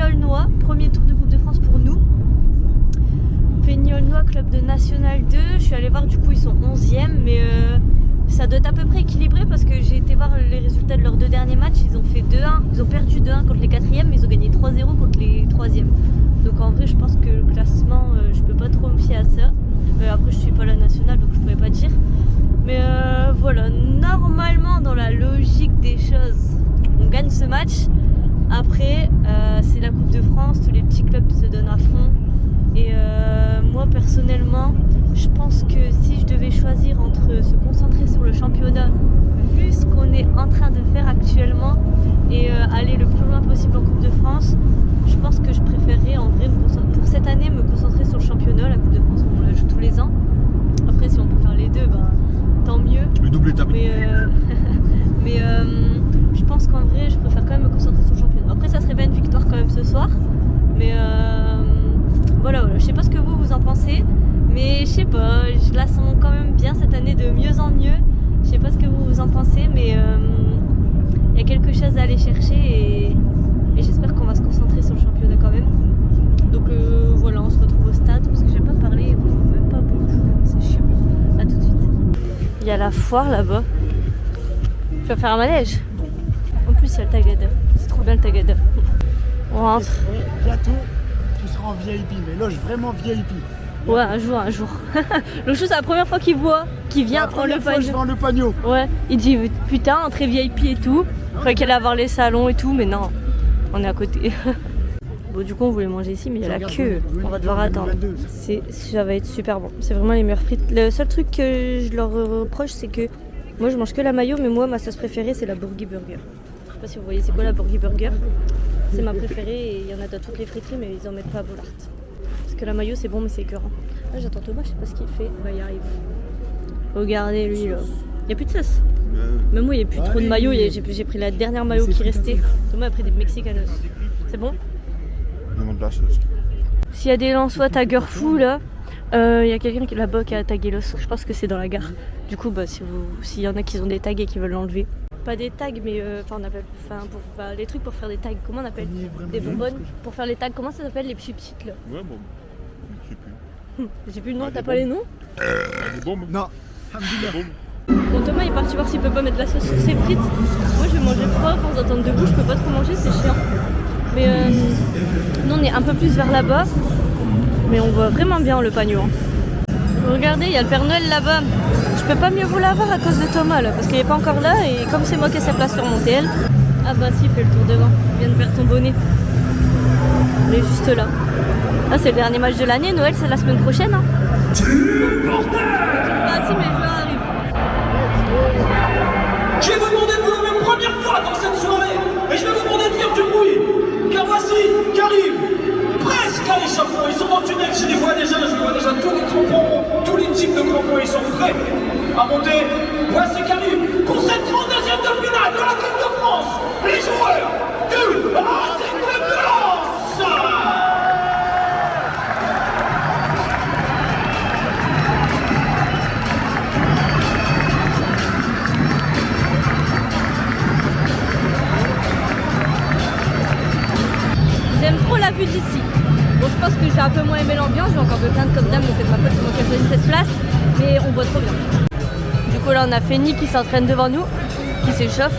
Peignols-Noix, premier tour de Coupe de France pour nous. Peignols-Noix, club de National 2. Je suis allée voir, du coup ils sont 11e, mais ça doit être à peu près équilibré parce que j'ai été voir les résultats de leurs 2 derniers matchs. Ils ont fait 2-1, ils ont perdu 2-1 contre les 4e, mais ils ont gagné 3-0 contre les 3e. Donc en vrai je pense que le classement, je peux pas trop me fier à ça. Après je suis pas la nationale donc je pourrais pas dire. Mais voilà, normalement dans la logique des choses, on gagne ce match. Après c'est la Coupe de France, tous les petits clubs se donnent à fond. Et moi personnellement, je pense que si je devais choisir entre se concentrer sur le championnat, vu ce qu'on est en train de faire actuellement, et aller le plus loin possible en Coupe de France, je pense que je préférerais en vrai pour cette année me concentrer sur le championnat. La Coupe de France on la joue tous les ans. Après si on peut faire les deux, bah, tant mieux. Le double étape. Mais je pense qu'en vrai je préfère quand même me concentrer sur le championnat. Après ça serait bien une victoire quand même ce soir. Mais voilà, je sais pas ce que vous en pensez. Mais je sais pas, je la sens quand même bien cette année de mieux en mieux. Je sais pas ce que vous en pensez, mais il y a quelque chose à aller chercher et j'espère qu'on va se concentrer sur le championnat quand même. Donc voilà, on se retrouve au stade parce que j'ai pas parlé et moi je vois même pas beaucoup, c'est chiant. A tout de suite. Il y a la foire là-bas. Je vais faire un manège. En plus il y a le Tagada, c'est trop bien le Tagada. On rentre. Bientôt tu seras en VIP, mais loge vraiment VIP. Ouais, un jour. Le chou, c'est la première fois qu'il vient prendre le panneau. Je vends le panneau. Ouais, il dit putain, entrée VIP et tout. Faudrait qu'elle aille voir les salons et tout, mais non, on est à côté. Bon, du coup, on voulait manger ici, mais il y a la queue. On va devoir attendre. Ça va être super bon. C'est vraiment les meilleures frites. Le seul truc que je leur reproche, c'est que moi, je mange que la mayo, mais moi, ma sauce préférée, c'est la Burgi Burger. Je sais pas si vous voyez, c'est quoi la Burgi Burger. C'est ma préférée et il y en a dans toutes les friteries, mais ils en mettent pas à Bollard. Parce que la mayo c'est bon mais c'est écœurant. Ah, j'attends Thomas, je sais pas ce qu'il fait. Bah, il arrive. Regardez lui là. Il n'y a plus de sauce. Même moi il n'y a plus trop de mayo. J'ai pris la dernière mayo qui restait. Thomas a pris des mexicanos. C'est bon? Non, de la sauce. S'il y a des Lensois tagueurs-fous là, il y a quelqu'un qui est là-bas qui a tagué l'os. Je pense que c'est dans la gare. Du coup, bah, s'il y en a qui ont des tags et qui veulent l'enlever. Pas des tags, mais on appelle les trucs pour faire des tags. Comment on appelle? Des bonbonnes pour faire les tags. Comment ça s'appelle les petites là? Ouais, bon. Je sais plus. J'ai plus le nom, t'as pas les noms? Des bombes? Non. Bon, Thomas il est parti voir s'il peut pas mettre la sauce sur ses frites. Moi je vais manger froid, pour attendre debout, je peux pas trop manger, c'est chiant. Mais nous on est un peu plus vers là-bas. Mais on voit vraiment bien le panneau. Hein. Regardez, il y a le Père Noël là-bas. Je peux pas mieux vous l'avoir à cause de Thomas là, parce qu'il est pas encore là et comme c'est moi qui ai sa place sur mon TL. Ah bah si, il fait le tour devant. Il vient de perdre ton bonnet. Il est juste là. Ah, c'est le dernier match de l'année, Noël c'est la semaine prochaine. Hein. Ah si, mais je arrive. Je vais vous demander de vous lever une première fois dans cette soirée et je vais vous demander de faire du bruit car voici qu'arrive presque à l'échappement. Ils sont dans le tunnel, je les vois déjà, tous les crampons, tous les types de crampons, ils sont prêts à monter. Voici qu'arrive pour cette 32e de finale de la Coupe de France les joueurs du Racing Club de Lens. J'aime trop la vue d'ici. Bon, je pense que j'ai un peu moins aimé l'ambiance, j'ai encore plein de comme d'âme, mais c'est de ma faute, c'est moi qui ai choisi cette place. Mais on voit trop bien. Du coup, là, on a Féni qui s'entraîne devant nous, qui s'échauffe.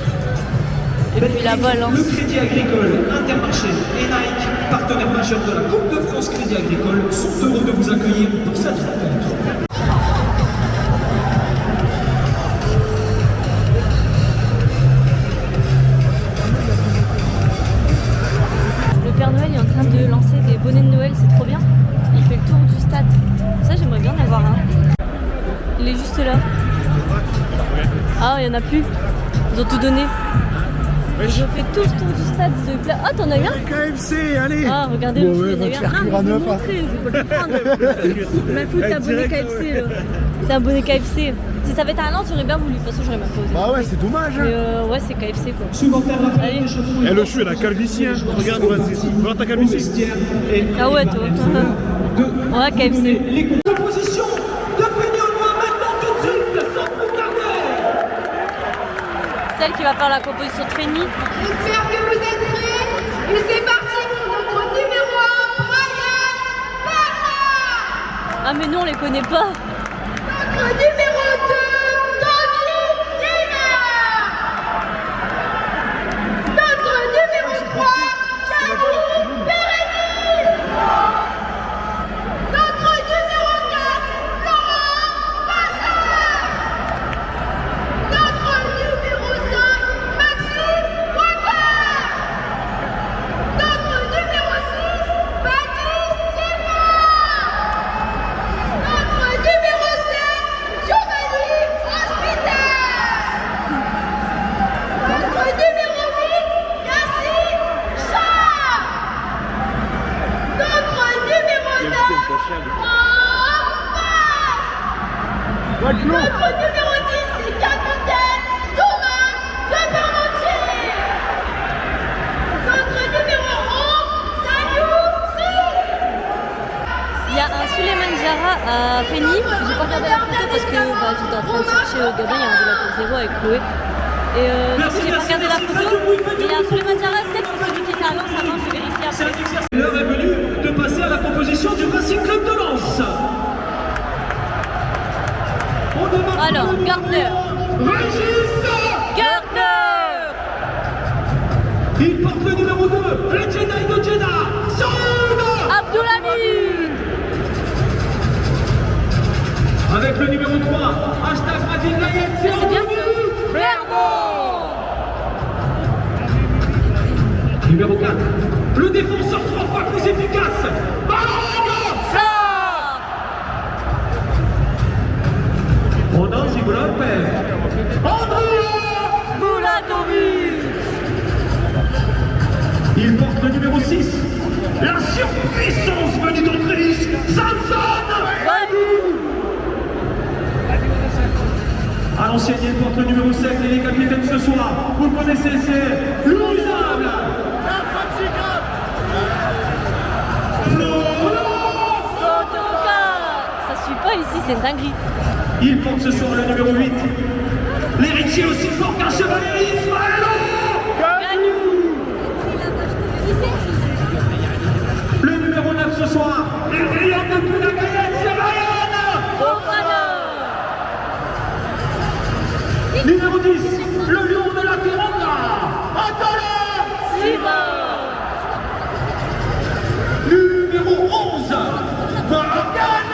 Et puis là-bas, Lens. Le Crédit Agricole, Intermarché et Nike, partenaires majeurs de la Coupe de France Crédit Agricole, sont heureux de vous accueillir pour cette rencontre. Il est en train de lancer des bonnets de Noël, c'est trop bien. Il fait le tour du stade. Ça, j'aimerais bien en avoir un. Il est juste là. Ah, il n'y en a plus. Ils ont tout donné. Ils ont fait tout le tour du stade. Ah, t'en as eu un? KFC, allez. Ah, regardez, bon, il y en a eu un. Ah, je vais vous montrer, je vais pas le prendre. Il m'a foutu un bonnet KFC là. C'est un bonnet KFC. Si ça avait été un an, j'aurais bien voulu. De toute façon, j'aurais même pas osé. Bah ouais, c'est dommage. Mais ouais, c'est KFC quoi. Allez. Eh, le chou, il a calvitie, hein. Regarde, vas-y. Regarde ta calvitie. Ah ouais, toi. Ouais, KFC. Les compositions de Peignols-Noix maintenant tout de suite, sans plus tarder. Celle qui va faire la composition de Féni. J'espère que vous êtes prêts. Et c'est parti pour notre Ah mais nous on les connaît pas. Notre numéro 2, Tanguy Lénard. Notre numéro 3, Camille Bérénice. Notre numéro 4, Laurent Bazin. Notre numéro 5, Maxime Walker. Notre numéro 6, Baptiste Simon. Notre numéro 7, Giovanni Hospital. Notre numéro 8, Yassine Char. Notre numéro 9, Notre numéro 10, c'est capitaine Thomas de Parmentier. Notre numéro 11, Saliouf 6. Il y a un Souleymane Diarra à Fény. J'ai pas regardé la photo parce que j'étais en train de chercher Gabin, il y a un de la pour 0 avec Chloé. Et du coup j'ai pas regardé la photo. Mais il y a un Souleymane Diarra, peut-être que c'est celui qui était à Lens avant, je vais vérifier après. L'heure est venue de passer à la proposition du Racing Club de Lens. On demande Alors, le numéro Gardner. 1, Régis. Gardner. Il porte le numéro 2, le Jedi de Jeddah, Saoud. Abdoulhamid. Avec le numéro 3, hashtag Adil Layet, C'est bien ça. Clermont. Numéro 4, le défenseur 3 fois plus efficace, Ballon. Flore. Ronan Gigolopé, André Moulatovic. Il porte le numéro 6, la surpuissance venue d'Autriche, Samson. À l'ancienne, il porte le numéro 7 et il est capitaine ce soir. Vous le connaissez, c'est l'Ouizable. Ça suit pas ici, c'est une dinguerie. Il porte ce soir le numéro 8. L'héritier aussi fort qu'un chevalier, Ismaël. Le numéro 9 ce soir, le brillant de tout la gaillette, c'est Ryan. Numéro 10, le lion de la Piranha, Atala. Numéro 11, Morgan.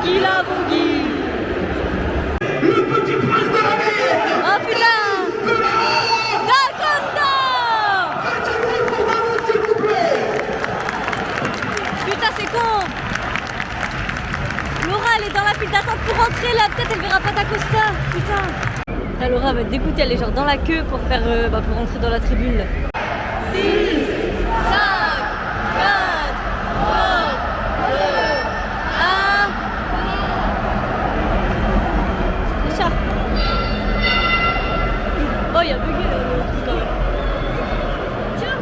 Il a Bongui. Le petit prince de la ville. Oh putain. Da Costa. S'il vous plaît. Putain, c'est con. Laura, elle est dans la file d'attente pour rentrer là. Peut-être elle verra pas Da Costa. Putain. Là, Laura va être dégoûtée. Elle est genre dans la queue pour faire, pour rentrer dans la tribune. Là. 6, 5, 4, 3, 2, 1. Richard. Oh, il y a bugué là, le truc quand même. Tiens.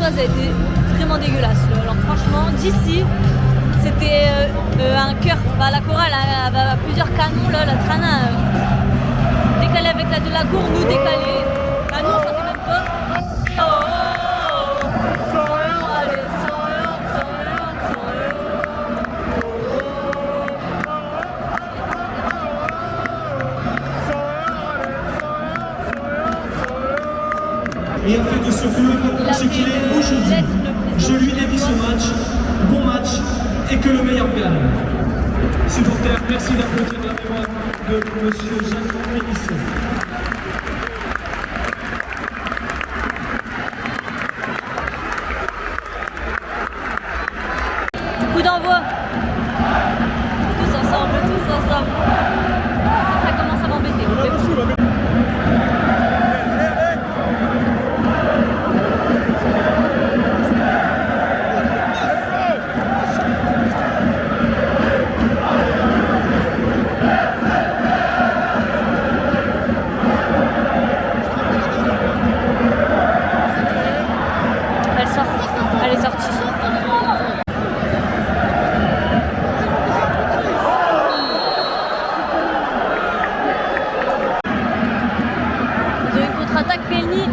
A été vraiment dégueulasse. Alors franchement, d'ici, c'était un cœur. La chorale a plusieurs canons, là, la Trana décalé avec la de la gourde, nous décalé. Ah non, on sentait même pas. Oh, oh, oh. Allez, Et en fait de ce club, ce qu'il est aujourd'hui. Je lui dédie ce match bon match et que le meilleur gagne. Supporters, merci d'applaudir la mémoire de monsieur Jacques Pénisson. Coup d'envoi. Tous ensemble, tous ensemble. Ça commence à m'embêter. Elle sort. Elle est sortie. Ils ont une contre-attaque Pelny.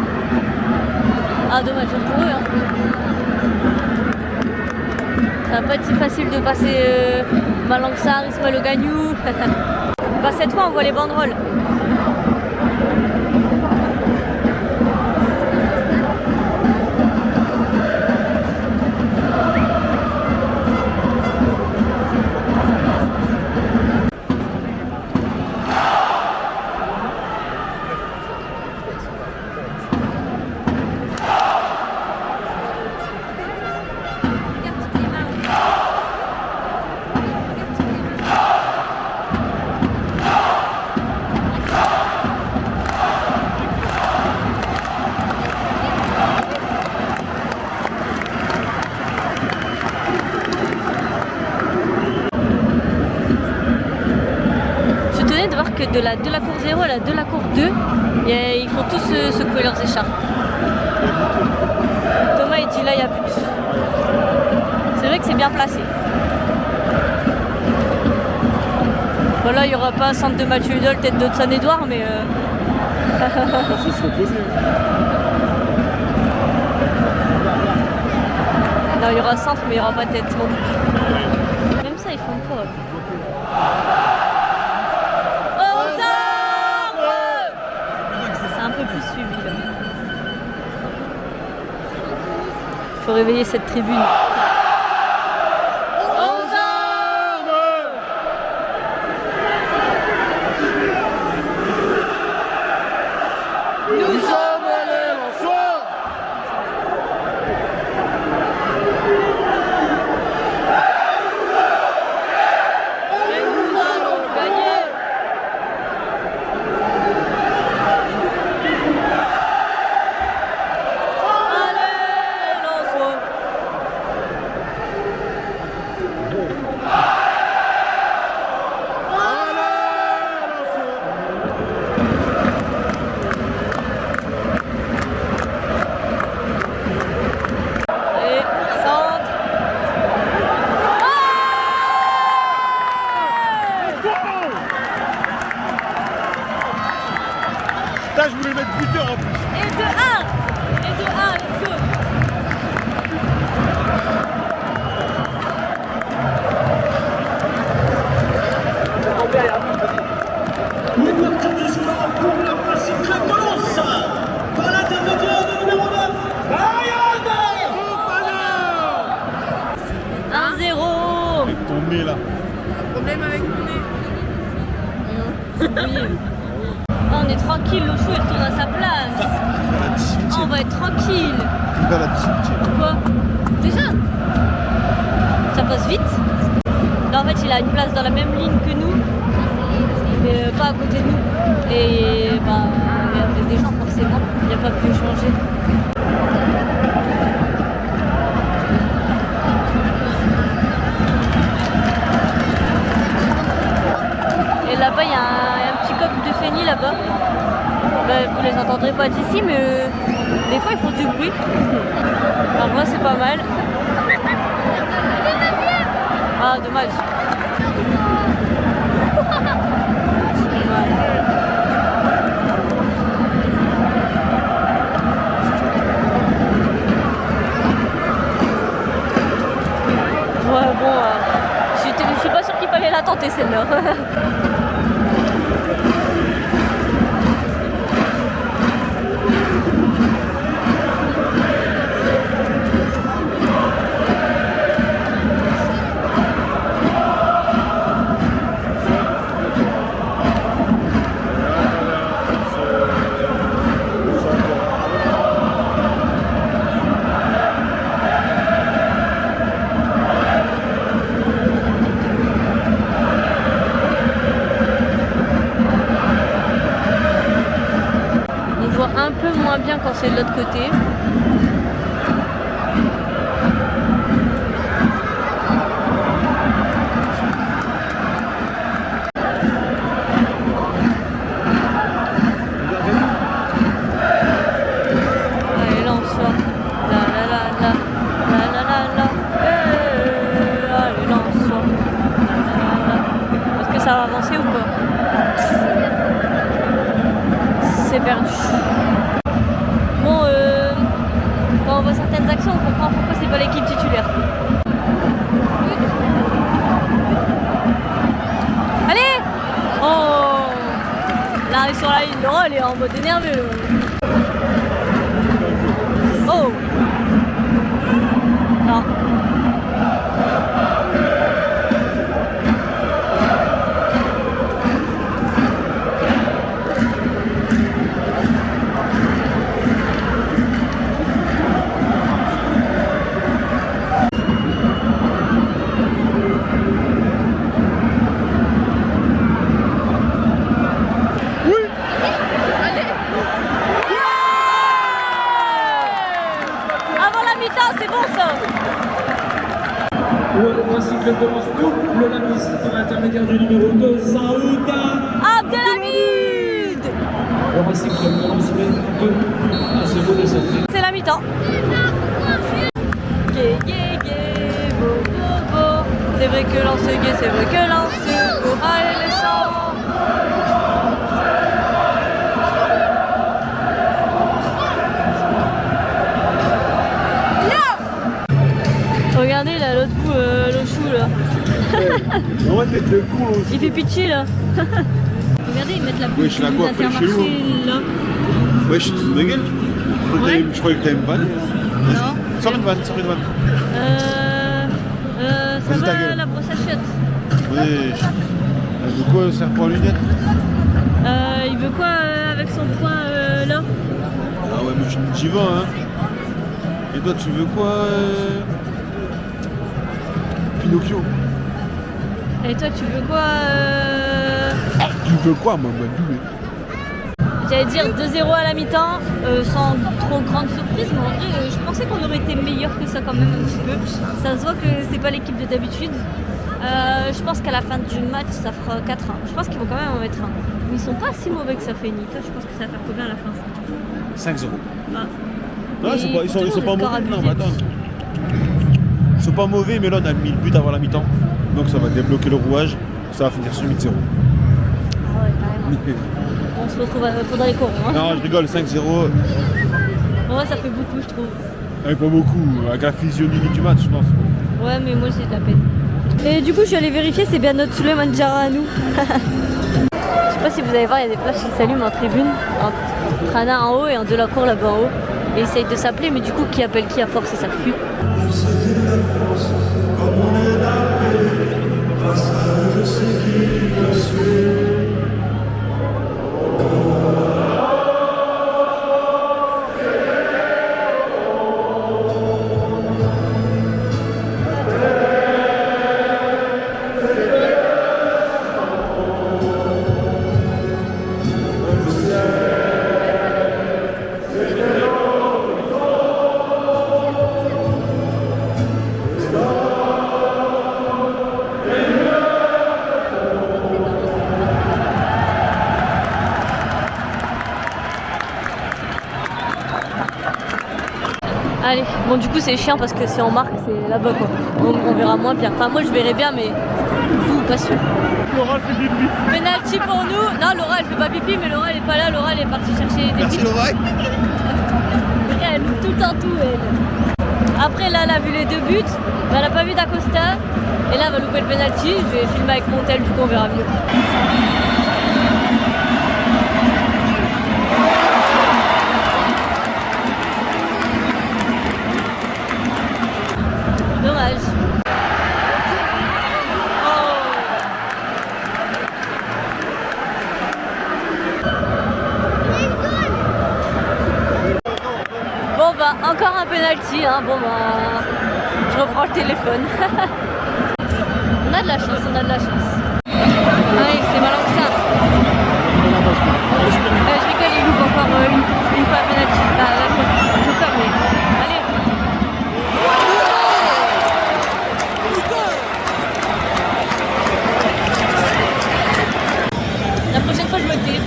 Ah dommage pour eux. Hein. Ça va pas être si facile de passer Malangsar, Ismaël Ogagnou. Bah, cette fois on voit les banderoles. De voir que de la cour 0 à la cour 2, ils font tous secouer leurs écharpes. Thomas il dit là il y a plus. C'est vrai que c'est bien placé. Voilà, il n'y aura pas un centre de Mathieu Hudol, tête de Saône-Edouard, mais non, il y aura centre, mais il n'y aura pas tête non plus. Même ça, ils font quoi? Un peu plus suivi là. Faut réveiller cette tribune. Nous sommes les Lensois. Et nous allons gagner. Là, je voulais mettre buteur en plus. Et de 1. Et de 1, let's go. L'ouverture du score pour la Principe Club de Lens par l'intermédiaire du numéro 9, Ryan. 1-0. Avec ton nez là. Problème avec mon nez. Oui. On est tranquille, le chou il retourne à sa place. La 18e. On va être tranquille. Il va à la 18e. Quoi? Déjà? Ça passe vite. Là en fait il a une place dans la même ligne que nous, mais pas à côté de nous. Et bah il y a des gens forcément, il n'y a pas pu changer. Et là-bas il y a un petit coq de Fény là-bas. Bah, vous les entendrez pas d'ici, mais des fois ils font du bruit. Alors là c'est pas mal. Ah dommage. Ouais bon, je suis pas sûre qu'il fallait la tenter celle-là. moins bien quand c'est de l'autre côté. Allez, là on sort. La la la la. La la la la. Allez, là on sort. La la la la. Est-ce que ça va avancer ou pas? C'est perdu. Bon, quand on voit certaines actions, on comprend pourquoi c'est pas l'équipe titulaire. Allez! Oh! Là, arrive sur la ligne. Laura, elle est en mode énervé. Oh! Non. C'est bon ça. Le cycle commence double la mise par l'intermédiaire du numéro 2, Saouda Abdelhamid. Le cycle commence le 2 à ce bout de cette. C'est la mi-temps. Gay, gay, gay, beau, beau, beau. C'est vrai que lance gay, c'est vrai que lance beau. Allez les sangs. Regardez là, l'autre bout, le chou là. On va mettre le coup aussi. Il fait pitié là. Regardez, ils mettent la Wesh, la coiffe, elle est chez nous, là. Wesh, tu te fous de gueule? Ouais. Je croyais que t'avais une vanne. Non. Sors une vanne, sors une vanne. Ça Vas-y, ta va gueule. la brosse à chiottes. Wesh. Elle veut quoi, ça reprend en lunettes? Il veut quoi avec son point là? Ah ouais, mais j'y vais, hein. Et toi, tu veux quoi Pinocchio. Et toi, tu veux quoi Tu veux quoi, maman? J'allais dire 2-0 à la mi-temps, sans trop grande surprise, mais en vrai, je pensais qu'on aurait été meilleur que ça quand même un petit peu. Ça se voit que c'est pas l'équipe de d'habitude. Je pense qu'à la fin du match, ça fera 4-1. Je pense qu'ils vont quand même en mettre un. Mais ils sont pas si mauvais que ça fait ni. Toi, je pense que ça va faire combien à la fin ça 5-0. Ah. Non, Et ils sont pourtant, pas le score mauvais. Non, abusé. mais attends. Ils sont pas mauvais, mais là, on a mis le but avant la mi-temps. Donc ça va débloquer le rouage. Ça va finir sur 8-0. Ah ouais, carrément. On se retrouve pendant les corons. Hein. Non, je rigole, 5-0. En vrai, ça fait beaucoup, je trouve. Pas beaucoup, avec la physionomie du match, je pense. Ouais, mais moi, j'ai de la peine. Et du coup, je suis allée vérifier, c'est bien notre Souleymane Diarra à nous. Je sais pas si vous allez voir, il y a des flashs qui s'allument en tribune. En Trana en haut et en Delacour là-bas en haut. Et ils essayent de s'appeler, mais du coup, qui appelle qui à force et ça fuit. Allez, bon du coup c'est chiant parce que si on marque c'est là-bas quoi. On verra moins bien. Enfin moi je verrai bien mais vous pas sûr. Laura fait pipi. Penalty pour nous. Non Laura elle fait pas pipi mais Laura elle est pas là. Laura elle est partie chercher des Merci pipi. Laura. Elle loupe tout le temps tout elle. Après là elle a vu les deux buts, mais elle a pas vu d'Acosta. Et là elle va louper le penalty. Je vais filmer avec mon tel du coup on verra mieux. Dommage. Bon bah encore un penalty hein. Bon bah je reprends le téléphone. On a de la chance, on a de la chance. Ouais c'est malin que ça. Je rigole, il loupe encore une fois un penalty. La prochaine fois, je me tais.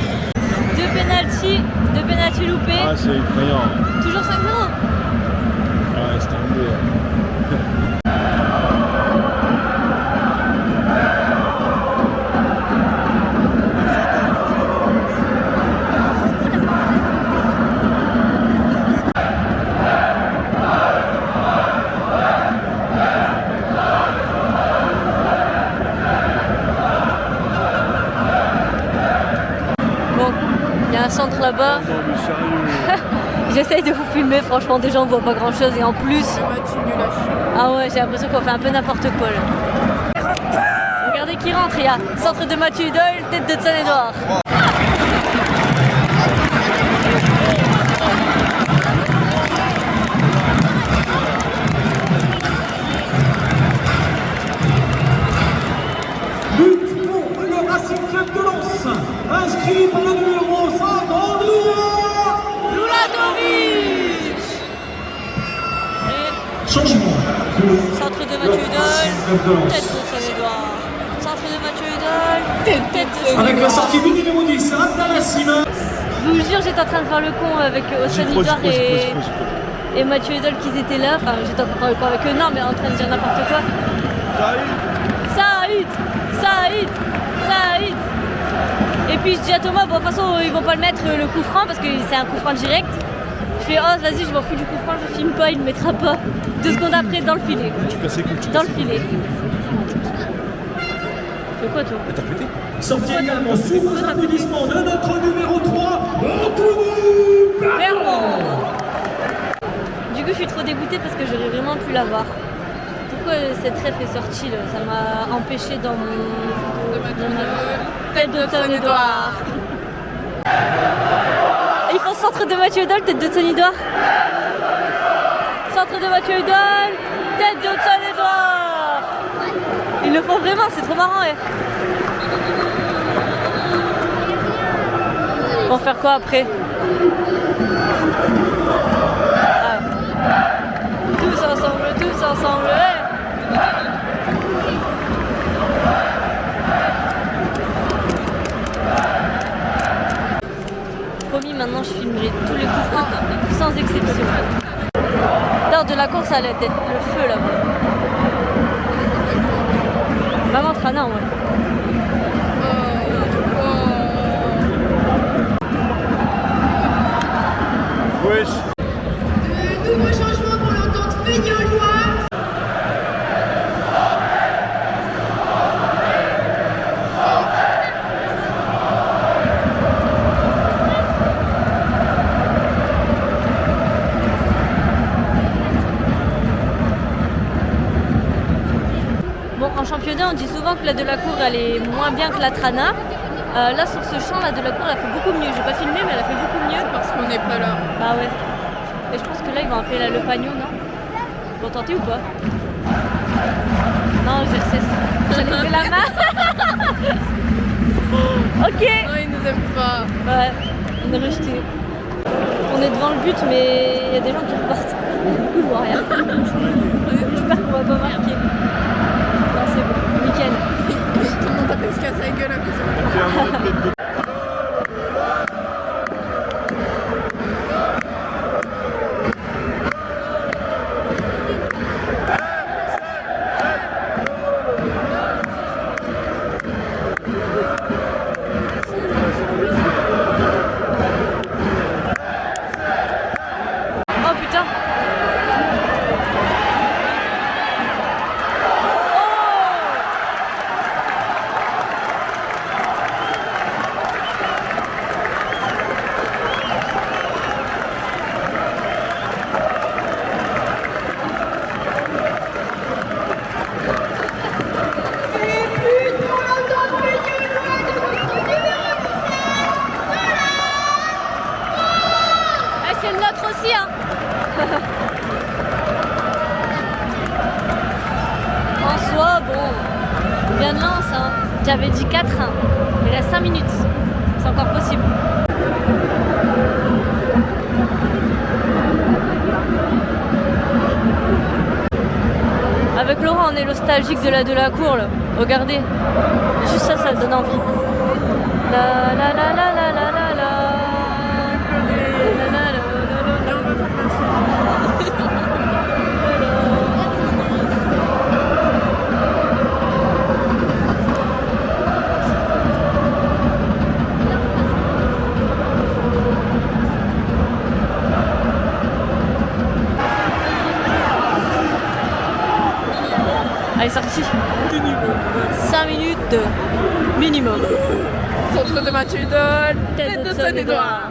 Deux pénaltys loupés. Ah, c'est effrayant. Toujours 5-0. Ouais, c'était un peu. Bon, il y a un centre là-bas. Non, mais sérieux. J'essaye de vous filmer, franchement, déjà on voit pas grand chose et en plus. Ah ouais, j'ai l'impression qu'on fait un peu n'importe quoi là. Regardez qui rentre, il y a centre de Mathieu Hudol, tête de Saône-et-Loire. But pour le Racing Club de Lens, inscrit par le numéro 5, Andrea Luladovic. Changement. Centre de Mathieu Hudol, tête de Saône-et-Loire. Centre de Mathieu Hudol, tête de Saône-et-Loire. Avec la sortie du numéro 10, Abdallah. Je vous jure, j'étais en train de faire le con avec Saône-et-Loire et Mathieu Hudol qui étaient là. Enfin, j'étais en train de faire le con avec eux, non, mais en train de dire n'importe quoi. Saïd. Et puis je dis à Thomas, bon, de toute façon, ils vont pas le mettre le coup franc parce que c'est un coup franc direct. Je fais, oh, vas-y, je m'en fous du coup franc, je filme pas, il ne mettra pas. 2 secondes après, dans le filet. Tu casses les couilles, tu Dans le casses les filet. C'est quoi, toi? couilles. T'as pété? Sortie également sous vos applaudissements de notre numéro 3, Anthony Vermont. Du coup, je suis trop dégoûtée parce que j'aurais vraiment pu l'avoir. Pourquoi cette ref est sortie là? Ça m'a empêché dans mon tête de Saône-et-Loire. Ils font centre de Mathieu Hudol, tête de Saône-et-Loire. Centre de Mathieu Hudol, tête de Saône-et-Loire. Ils le font vraiment, c'est trop marrant. Ils vont faire quoi après? Ah. Tous ensemble. Ouais. Promis, maintenant je filmerai tous les coups francs sans exception. Lors de la course, ça allait être le feu là-bas. Maman Trana, ouais. Wesh. De nouveaux changements pour l'entente Peignonoise. Bon, en championnat, on dit souvent que la Delacour elle est moins bien que la Trana. Là, sur ce champ, la Delacour elle a fait beaucoup mieux. J'ai pas filmé, mais elle a fait beaucoup mieux. Parce qu'on n'est pas là. Bah ouais. Et je pense que là, ils vont appeler la Le Pagnon, non? Ils vont tenter ou pas? Non, j'excesse. J'en ai fait la main. Ok. Non, ils nous aiment pas. Ouais, on est rejeté. On est devant le but, mais il y a des gens qui repartent. Du coup, je vois rien. J'espère qu'on va pas marquer. Non, c'est bon. Nickel. Tout le monde a se casser la gueule à cause de moi. Oh putain. C'est le nôtre aussi, hein. En soi, bon, on vient de Lens, hein. J'avais dit 4-1. Il reste 5 minutes. C'est encore possible. Avec Laurent, on est nostalgique de la Delacour, là. Regardez. Juste ça, ça donne envie. La 2 minimum. Centre de Mathieu Hudol, Tête tête de de Saône-et-Loire.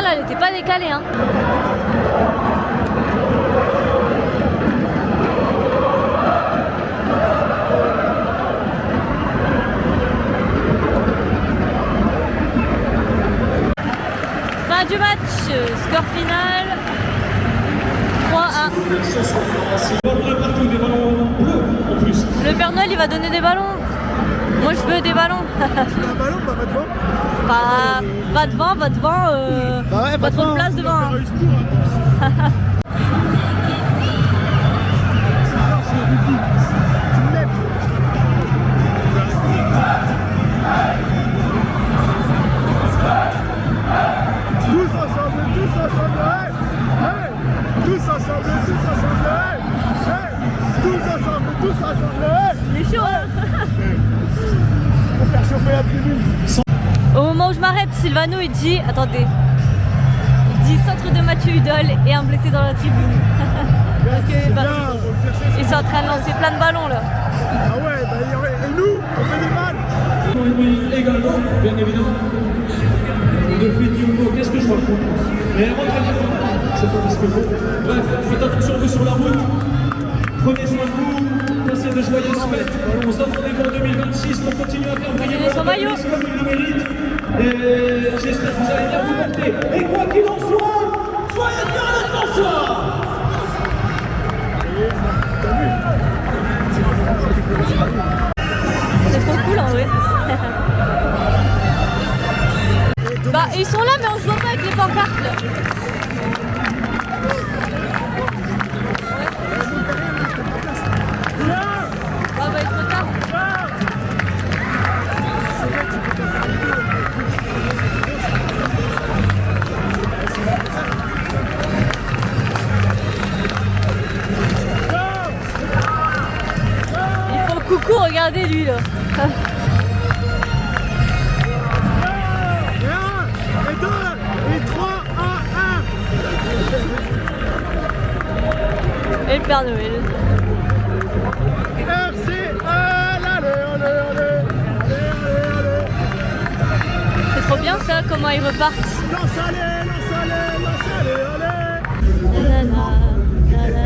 Là, elle était pas décalée, hein. Fin du match, score final 3-1. Partout des ballons bleus en plus. Le Père Noël il va donner des ballons. Moi je veux des ballons. Un ballon, bah va devant. Va devant. Bah ouais, pas trop de place devant. Hein. Il est chaud hein. Pour faire chauffer la tribune. Au moment où je m'arrête, Silvano il dit, attendez, il dit centre de Mathieu Hudol et un blessé dans la tribune. Parce que bah, ils sont en train de lancer plein de ballons là. Ah ouais, bah, et nous, on fait des balles. Également, bien évidemment. De Fediogo, qu'est-ce que je raconte? Mais rentrez-vous, c'est pas parce que bon. Bref, faites attention vous sur la route. Prenez soin de vous, passez de joyeuses fêtes. On se donne rendez-vous en 2026 pour continuer à faire briller son maillot comme il le mérite. Et j'espère que vous allez bien vous porter. Et quoi qu'il en soit, soyez bien avec bonsoir. C'est trop cool en vrai. Bah ils sont là mais on se voit pas avec les pancartes là. Ah bah il est trop tard. Ils font coucou, regardez lui là. Et 2, et 3, 1, 1. Et le Père Noël. C'est trop bien ça, comment ils repartent.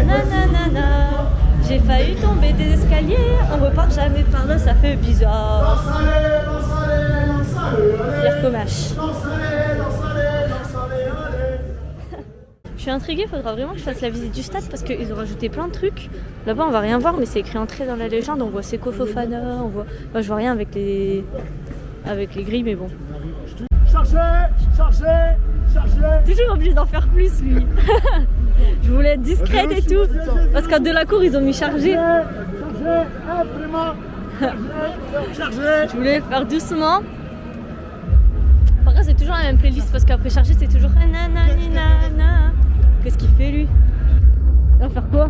Nanana. J'ai failli tomber des escaliers, on repart jamais par là, ça fait bizarre. Pierre Comache. Je suis intriguée, il faudra vraiment que je fasse la visite du stade parce qu'ils ont rajouté plein de trucs. Là-bas on va rien voir mais c'est écrit entrée dans la légende, on voit Seko Fofana, on voit... Moi je vois rien avec les grilles mais bon. Chargez. Toujours obligé d'en faire plus lui. Je voulais être discrète et tout. Parce qu'en Delacour ils ont mis chargé. Je voulais faire doucement. Par contre c'est toujours la même playlist parce qu'après chargé c'est toujours nanana. Qu'est-ce qu'il fait lui? Il va faire quoi?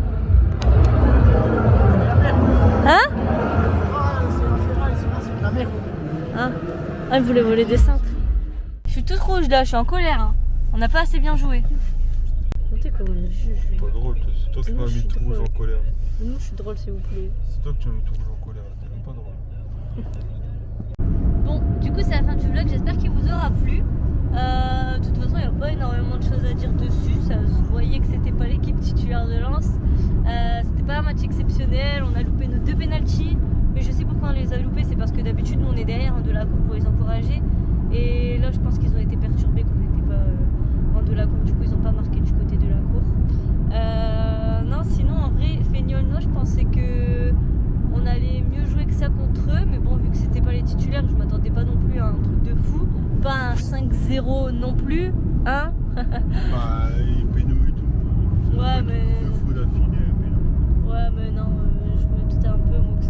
Hein? Ah, il voulait voler des cintres. Je suis toute rouge là, je suis en colère. Hein. On n'a pas assez bien joué. Notez comment on juge. C'est pas drôle, c'est toi qui m'as mis tout rouge en colère. Non, je suis drôle s'il vous plaît. C'est toi qui m'as mis tout rouge en colère, c'est même pas drôle. Bon, du coup c'est la fin du vlog, j'espère qu'il vous aura plu. De toute façon il n'y a pas énormément de choses à dire dessus, ça se voyait que c'était pas l'équipe titulaire de Lens. C'était pas un match exceptionnel, on a loupé nos 2 pénaltys. Mais je sais pourquoi on les a loupés, c'est parce que d'habitude nous on est derrière en Delacour pour les encourager. Et là je pense qu'ils ont été perturbés qu'on n'était pas en Delacour, du coup ils n'ont pas marqué du côté de la cour. Non sinon en vrai Feignolnois je pensais que on allait mieux jouer que ça contre eux, mais bon vu que c'était pas les titulaires je m'attendais pas non plus à un truc de fou, pas un 5-0 non plus, hein. Bah il péno et tout. Ouais mais... Le fou d'affilée, péno. Ouais mais non, je me doutais un peu moi que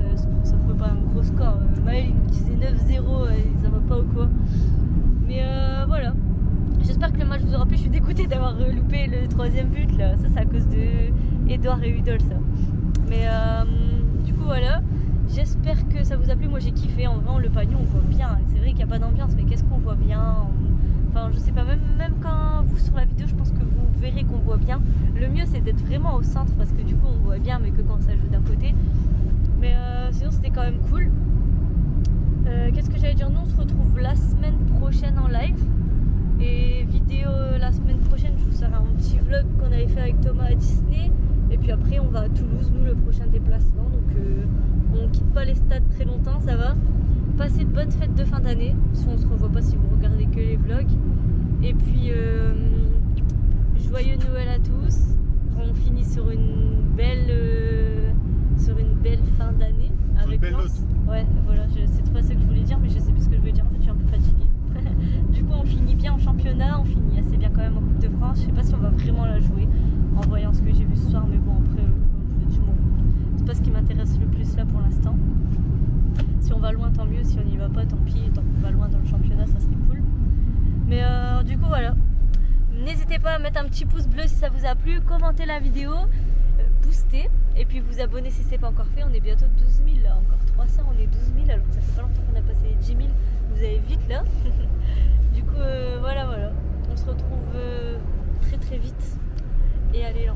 ça ferait pas un gros score. Maël il nous disait 9-0, ça va pas ou quoi. Mais voilà. J'espère dégoûtée d'avoir loupé le 3e but là. Ça, c'est à cause de Edouard et Udol, ça. Mais du coup, voilà. J'espère que ça vous a plu. Moi, j'ai kiffé. En vrai, le Pagnon, on voit bien. C'est vrai qu'il n'y a pas d'ambiance, mais qu'est-ce qu'on voit bien. Enfin, je sais pas, même quand vous sur la vidéo, je pense que vous verrez qu'on voit bien. Le mieux, c'est d'être vraiment au centre parce que du coup, on voit bien, mais que quand ça joue d'un côté. Mais sinon, c'était quand même cool. Qu'est-ce que j'allais dire? Nous, on se retrouve la semaine prochaine en live. Et vidéo la semaine prochaine, je vous ferai un petit vlog qu'on avait fait avec Thomas à Disney. Et puis après, on va à Toulouse, nous, le prochain déplacement. Donc, on quitte pas les stades très longtemps, ça va. Passez de bonnes fêtes de fin d'année. Si on se revoit pas si vous regardez que les vlogs. Et puis, joyeux Noël à tous. On finit sur une belle fin d'année. Avec une belle Lance. note. Ouais, voilà, c'est pas ça que je voulais dire, mais je sais plus ce que je voulais dire. En fait, je suis un peu fatiguée. Du coup, on finit bien en championnat, on finit assez bien quand même en Coupe de France. Je sais pas si on va vraiment la jouer en voyant ce que j'ai vu ce soir, mais bon, après, comme je vous ai dit, bon, c'est pas ce qui m'intéresse le plus là pour l'instant. Si on va loin, tant mieux. Si on n'y va pas, tant pis. Tant qu'on va loin dans le championnat, ça serait cool. Mais du coup, voilà. N'hésitez pas à mettre un petit pouce bleu si ça vous a plu, commentez la vidéo, boostez, et puis vous abonner si c'est pas encore fait. On est bientôt 12 000 là, encore 300, on est 12 000, alors que ça fait pas longtemps qu'on a passé les 10 000. Vous allez vite là. Du coup, voilà. On se retrouve très très vite. Et allez,